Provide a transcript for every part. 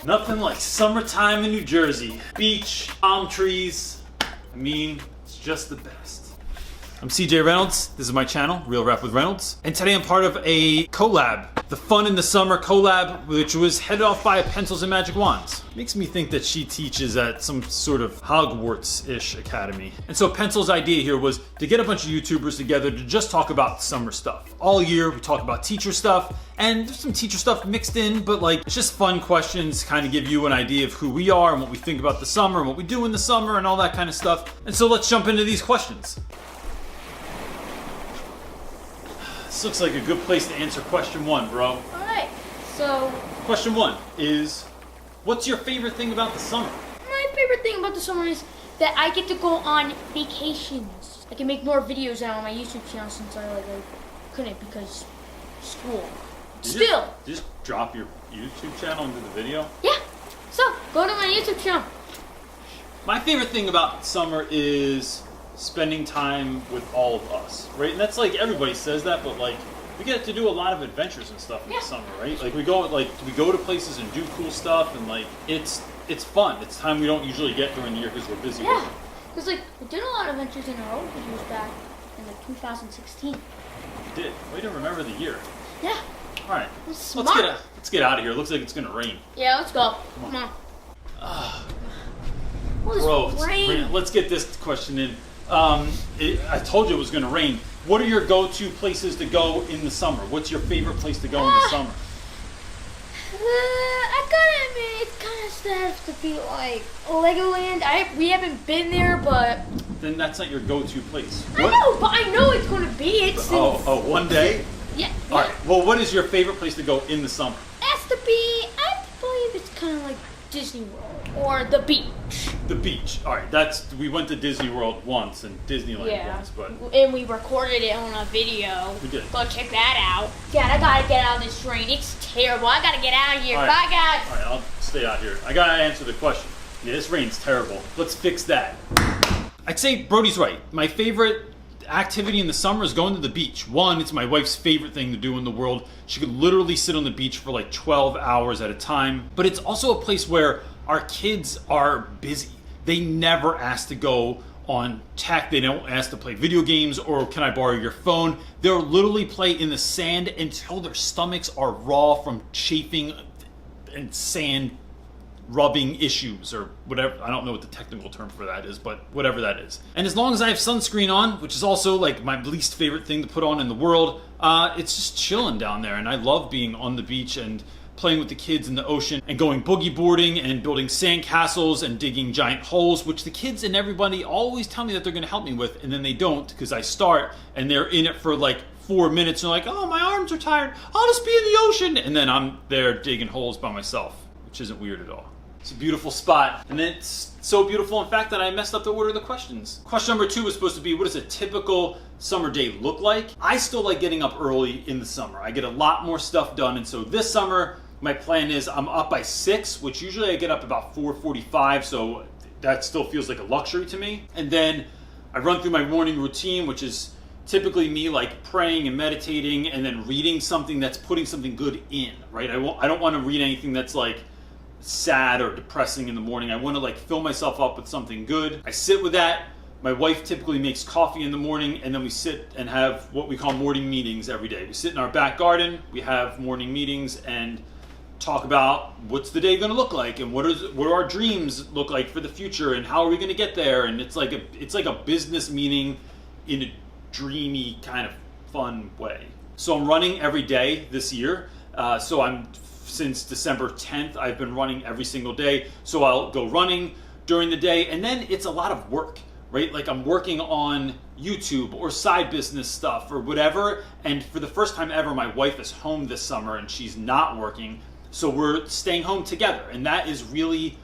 Nothing like summertime in New Jersey. Beach, palm trees. I mean, it's just the best. I'm CJ Reynolds. This is my channel, Real Rap with Reynolds. And today I'm part of a collab. The Fun in the Summer collab, which was headed off by Pencils and Magic Wands. Makes me think that she teaches at some sort of Hogwarts-ish academy. And so Pencil's idea here was to get a bunch of YouTubers together to just talk about summer stuff. All year we talk about teacher stuff, and there's some teacher stuff mixed in, but like, it's just fun questions, kind of give you an idea of who we are and what we think about the summer and what we do in the summer and all that kind of stuff. And so let's jump into these questions. This looks like a good place to answer question one, bro. Alright, so... Question one is, what's your favorite thing about the summer? My favorite thing about the summer is that I get to go on vacations. I can make more videos now on my YouTube channel since I couldn't because school. Did you just drop your YouTube channel into the video? Yeah, so go to my YouTube channel. My favorite thing about summer is spending time with all of us, right? And that's like, everybody says that, but like, we get to do a lot of adventures and stuff in the summer, right? Like we go to places and do cool stuff, and like, it's fun. It's time we don't usually get during the year because we're busy working. Because like, we did a lot of adventures in our own videos back in like 2016. We did. Way to remember the year. Yeah. All right, let's get out of here. It looks like it's gonna rain. Yeah, let's go. Come on. Bro, rain. Let's get this question in. I told you it was going to rain. What are your go-to places to go in the summer? What's your favorite place to go in the summer? I gotta admit, it's kind of sad to be like Legoland. We haven't been there, but... Then that's not your go-to place. I know, but I know it's going to be. It's one day? Yeah. All right. Well, what is your favorite place to go in the summer? Has to be, I believe it's kind of like Disney World or the beach. The beach. All right, we went to Disney World once and Disneyland once, but... And we recorded it on a video. We did. Go check that out. God, I gotta get out of this rain. It's terrible. I gotta get out of here. Right. Bye, guys. All right, I'll stay out here. I gotta answer the question. Yeah, this rain's terrible. Let's fix that. I'd say Brody's right. My favorite activity in the summer is going to the beach. One, it's my wife's favorite thing to do in the world. She could literally sit on the beach for like 12 hours at a time. But it's also a place where our kids are busy. They never ask to go on tech. They don't ask to play video games or can I borrow your phone. They'll literally play in the sand until their stomachs are raw from chafing and sand rubbing issues or whatever. I don't know what the technical term for that is, but whatever that is. And as long as I have sunscreen on, which is also like my least favorite thing to put on in the world, it's just chilling down there. And I love being on the beach and playing with the kids in the ocean and going boogie boarding and building sand castles and digging giant holes, which the kids and everybody always tell me that they're gonna help me with, and then they don't because I start and they're in it for like 4 minutes and they're like, oh, my arms are tired, I'll just be in the ocean. And then I'm there digging holes by myself, which isn't weird at all. It's a beautiful spot, and it's so beautiful, in fact, that I messed up the order of the questions. Question number 2 was supposed to be, what does a typical summer day look like? I still like getting up early in the summer. I get a lot more stuff done, and so this summer, my plan is I'm up by 6, which usually I get up about 4:45, so that still feels like a luxury to me. And then I run through my morning routine, which is typically me like praying and meditating and then reading something that's putting something good in, right? I don't want to read anything that's like sad or depressing in the morning. I want to like fill myself up with something good. I sit with that. My wife typically makes coffee in the morning, and then we sit and have what we call morning meetings every day. We sit in our back garden, we have morning meetings and talk about what's the day going to look like and what do our dreams look like for the future and how are we going to get there. And it's like a business meeting in a dreamy kind of fun way. So I'm running every day this year. Since December 10th, I've been running every single day. So I'll go running during the day, and then it's a lot of work, right? Like I'm working on YouTube or side business stuff or whatever. And for the first time ever, my wife is home this summer and she's not working. So we're staying home together, and that is really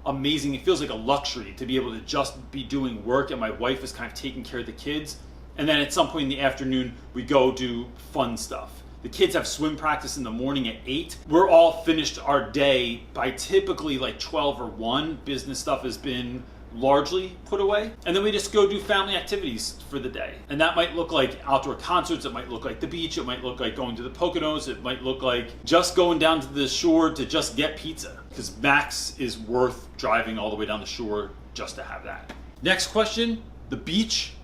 amazing. It feels like a luxury to be able to just be doing work, and my wife is kind of taking care of the kids. And then at some point in the afternoon, we go do fun stuff. The kids have swim practice in the morning at 8. We're all finished our day by typically like 12 or 1. Business stuff has been largely put away. And then we just go do family activities for the day. And that might look like outdoor concerts, it might look like the beach, it might look like going to the Poconos, it might look like just going down to the shore to just get pizza. Because Max is worth driving all the way down the shore just to have that. Next question, the beach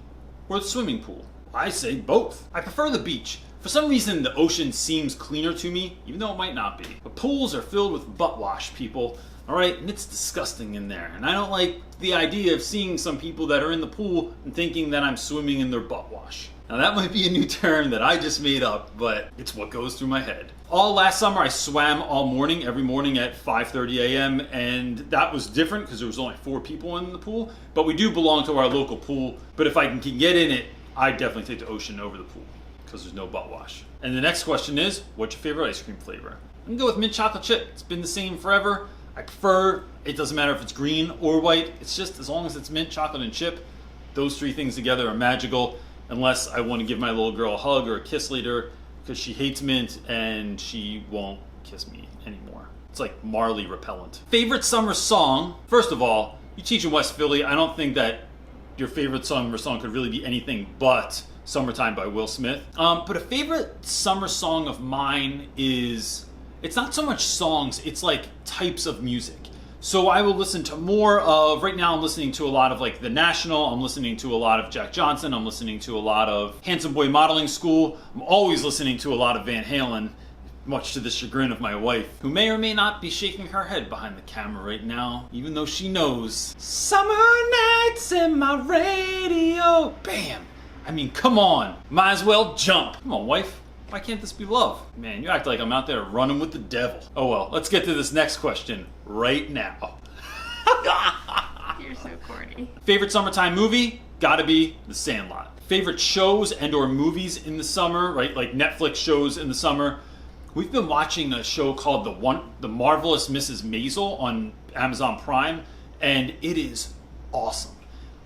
or the swimming pool? I say both. I prefer the beach. For some reason, the ocean seems cleaner to me, even though it might not be. But pools are filled with butt wash, people. Alright, and it's disgusting in there. And I don't like the idea of seeing some people that are in the pool and thinking that I'm swimming in their butt wash. Now that might be a new term that I just made up, but it's what goes through my head. All last summer I swam all morning, every morning at 5:30 a.m. and that was different because there was only 4 people in the pool. But we do belong to our local pool. But if I can get in it, I definitely take the ocean over the pool because there's no butt wash. And the next question is, what's your favorite ice cream flavor? I'm gonna go with mint chocolate chip. It's been the same forever. I prefer, it doesn't matter if it's green or white, it's just as long as it's mint, chocolate, and chip, those 3 things together are magical, unless I want to give my little girl a hug or a kiss later, because she hates mint and she won't kiss me anymore. It's like Marley repellent. Favorite summer song? First of all, you teach in West Philly, I don't think that your favorite summer song could really be anything but Summertime by Will Smith. But a favorite summer song of mine is, it's not so much songs, it's like types of music. So I will listen to more of, right now I'm listening to a lot of like The National, I'm listening to a lot of Jack Johnson, I'm listening to a lot of Handsome Boy Modeling School, I'm always listening to a lot of Van Halen, much to the chagrin of my wife, who may or may not be shaking her head behind the camera right now, even though she knows. Summer nights in my radio, bam! I mean, come on, might as well jump. Come on, wife. Why can't this be love? Man, you act like I'm out there running with the devil. Oh well, let's get to this next question right now. You're so corny. Favorite summertime movie? Gotta be The Sandlot. Favorite shows and or movies in the summer, right? Like Netflix shows in the summer. We've been watching a show called The Marvelous Mrs. Maisel on Amazon Prime, and it is awesome.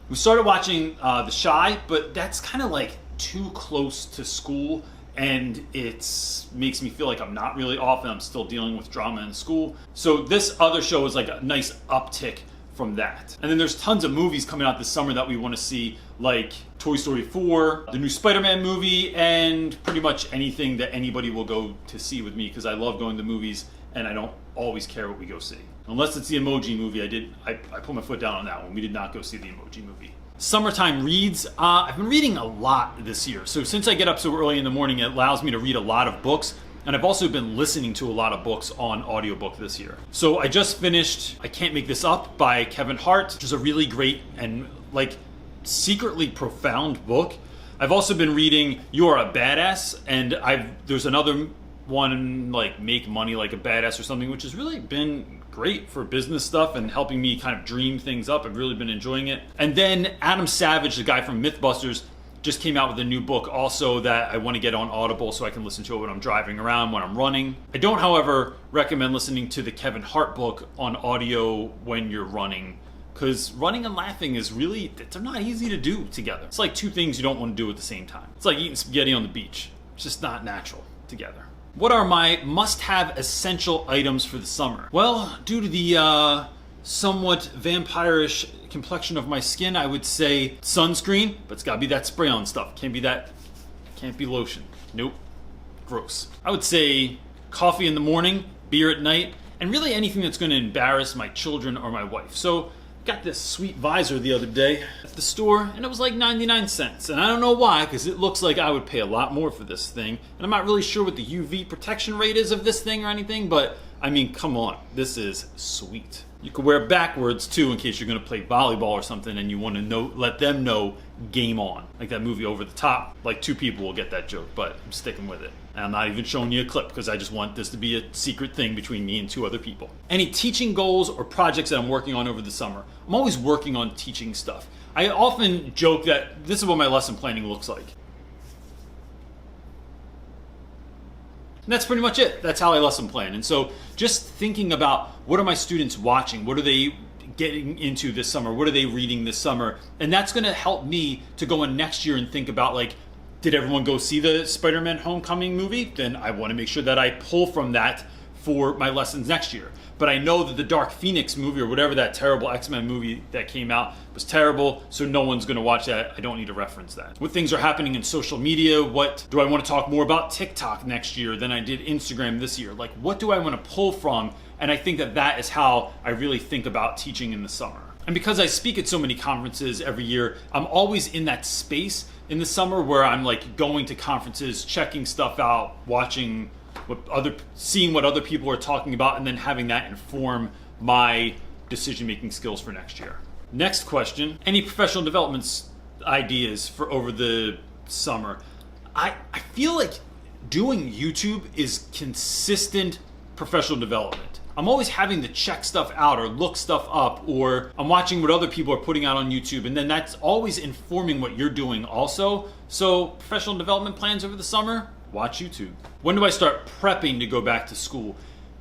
We started watching The Chi, but that's kind of like too close to school, and it makes me feel like I'm not really off and I'm still dealing with drama in school. So this other show is like a nice uptick from that. And then there's tons of movies coming out this summer that we want to see, like Toy Story 4, the new Spider-Man movie, and pretty much anything that anybody will go to see with me, because I love going to movies and I don't always care what we go see. Unless it's the Emoji Movie, I put my foot down on that one. We did not go see the Emoji Movie. Summertime reads. I've been reading a lot this year. So since I get up so early in the morning, it allows me to read a lot of books. And I've also been listening to a lot of books on audiobook this year. So I just finished I Can't Make This Up by Kevin Hart, which is a really great and like secretly profound book. I've also been reading You Are a Badass, and there's another one like Make Money Like a Badass or something, which has really been great for business stuff and helping me kind of dream things up. I've really been enjoying it. And then Adam Savage, the guy from Mythbusters, just came out with a new book also that I want to get on Audible so I can listen to it when I'm driving around, when I'm running. I don't, however, recommend listening to the Kevin Hart book on audio when you're running, because running and laughing is really, they're not easy to do together. It's like 2 things you don't want to do at the same time. It's like eating spaghetti on the beach. It's just not natural together. What are my must-have essential items for the summer? Well, due to the somewhat vampirish complexion of my skin, I would say sunscreen, but it's gotta be that spray-on stuff. Can't be lotion. Nope. Gross. I would say coffee in the morning, beer at night, and really anything that's gonna embarrass my children or my wife. So, got this sweet visor the other day at the store, and it was like 99 cents. And I don't know why, because it looks like I would pay a lot more for this thing. And I'm not really sure what the UV protection rate is of this thing or anything, but I mean, come on, this is sweet. You could wear it backwards too in case you're gonna play volleyball or something and you wanna let them know game on. Like that movie Over the Top. Like 2 people will get that joke, but I'm sticking with it. And I'm not even showing you a clip because I just want this to be a secret thing between me and 2 other people. Any teaching goals or projects that I'm working on over the summer? I'm always working on teaching stuff. I often joke that this is what my lesson planning looks like. And that's pretty much it. That's how I lesson plan. And so just thinking about what are my students watching? What are they getting into this summer? What are they reading this summer? And that's going to help me to go in next year and think about, like, did everyone go see the Spider-Man Homecoming movie? Then I want to make sure that I pull from that for my lessons next year. But I know that the Dark Phoenix movie or whatever that terrible X-Men movie that came out was terrible, so no one's gonna watch that. I don't need to reference that. What things are happening in social media? What do I want to talk more about TikTok next year than I did Instagram this year? Like, what do I want to pull from? And I think that that is how I really think about teaching in the summer. And because I speak at so many conferences every year, I'm always in that space in the summer where I'm like going to conferences, checking stuff out, watching seeing what other people are talking about, and then having that inform my decision-making skills for next year. Next question, any professional development ideas for over the summer? I feel like doing YouTube is consistent professional development. I'm always having to check stuff out or look stuff up, or I'm watching what other people are putting out on YouTube, and then that's always informing what you're doing also. So professional development plans over the summer, watch YouTube. When do I start prepping to go back to school?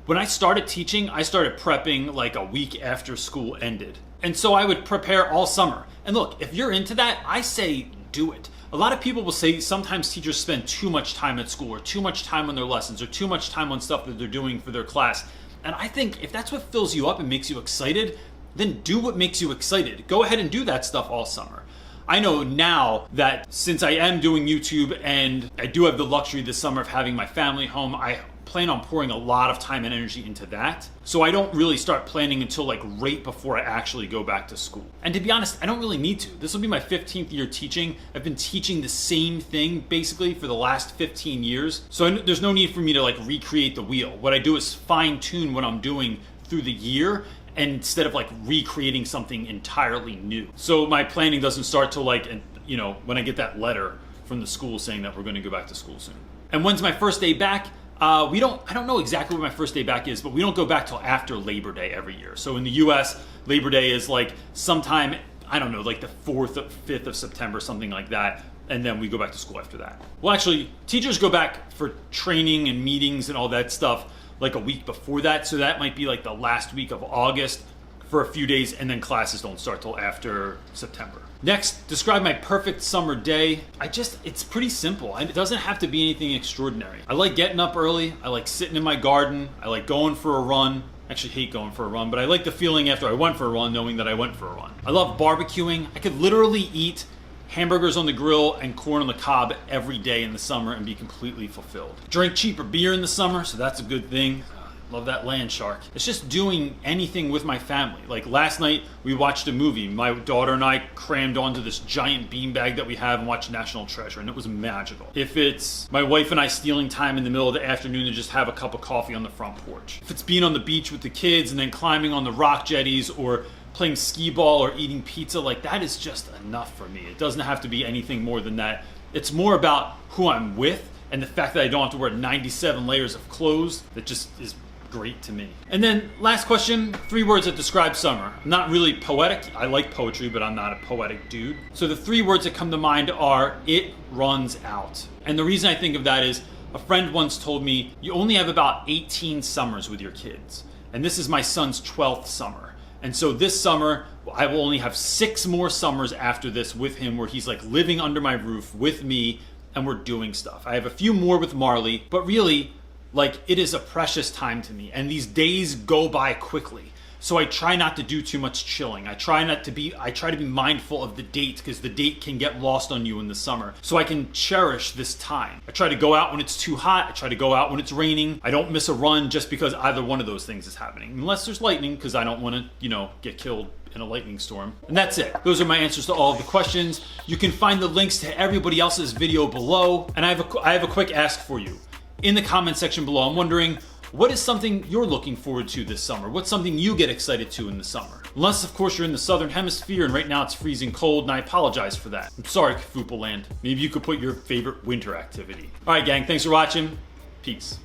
When I started teaching, I started prepping like a week after school ended. And so I would prepare all summer. And look, if you're into that, I say do it. A lot of people will say sometimes teachers spend too much time at school, or too much time on their lessons, or too much time on stuff that they're doing for their class. And I think if that's what fills you up and makes you excited, then do what makes you excited. Go ahead and do that stuff all summer. I know now that since I am doing YouTube and I do have the luxury this summer of having my family home, I plan on pouring a lot of time and energy into that. So I don't really start planning until like right before I actually go back to school. And to be honest, I don't really need to. This will be my 15th year teaching. I've been teaching the same thing basically for the last 15 years. So there's no need for me to like recreate the wheel. What I do is fine tune what I'm doing through the year, and instead of like recreating something entirely new. So my planning doesn't start till like, you know, when I get that letter from the school saying that we're going to go back to school soon. And when's my first day back? I don't know exactly when my first day back is, but we don't go back till after Labor Day every year. So in the US, Labor Day is like sometime, I don't know, like the 4th or 5th of September, something like that. And then we go back to school after that. Well, actually, teachers go back for training and meetings and all that stuff like a week before that. So that might be like the last week of August for a few days, and then classes don't start till after September. Next, describe my perfect summer day. It's pretty simple. It doesn't have to be anything extraordinary. I like getting up early. I like sitting in my garden. I like going for a run. I actually hate going for a run, but I like the feeling after I went for a run, knowing that I went for a run. I love barbecuing. I could literally eat hamburgers on the grill and corn on the cob every day in the summer and be completely fulfilled. Drink cheaper beer in the summer, so that's a good thing. Love that land shark. It's just doing anything with my family. Like last night, we watched a movie. My daughter and I crammed onto this giant beanbag that we have and watched National Treasure, and it was magical. If it's my wife and I stealing time in the middle of the afternoon to just have a cup of coffee on the front porch. If it's being on the beach with the kids and then climbing on the rock jetties, or playing skee ball, or eating pizza, like that is just enough for me. It doesn't have to be anything more than that. It's more about who I'm with and the fact that I don't have to wear 97 layers of clothes. That just is great to me. And then last question, 3 words that describe summer. I'm not really poetic. I like poetry, but I'm not a poetic dude. So the 3 words that come to mind are, it runs out. And the reason I think of that is a friend once told me, you only have about 18 summers with your kids. And this is my son's 12th summer. And so this summer, I will only have 6 more summers after this with him, where he's like living under my roof with me and we're doing stuff. I have a few more with Marley, but really, like, it is a precious time to me, and these days go by quickly. So I try not to do too much chilling. I try to be mindful of the date, because the date can get lost on you in the summer. So I can cherish this time. I try to go out when it's too hot. I try to go out when it's raining. I don't miss a run just because either one of those things is happening. Unless there's lightning, because I don't want to, get killed in a lightning storm. And that's it. Those are my answers to all of the questions. You can find the links to everybody else's video below. And I have a quick ask for you. In the comment section below, I'm wondering, what is something you're looking forward to this summer? What's something you get excited to in the summer? Unless, of course, you're in the southern hemisphere and right now it's freezing cold, and I apologize for that. I'm sorry, Kafupa Land. Maybe you could put your favorite winter activity. All right, gang, thanks for watching. Peace.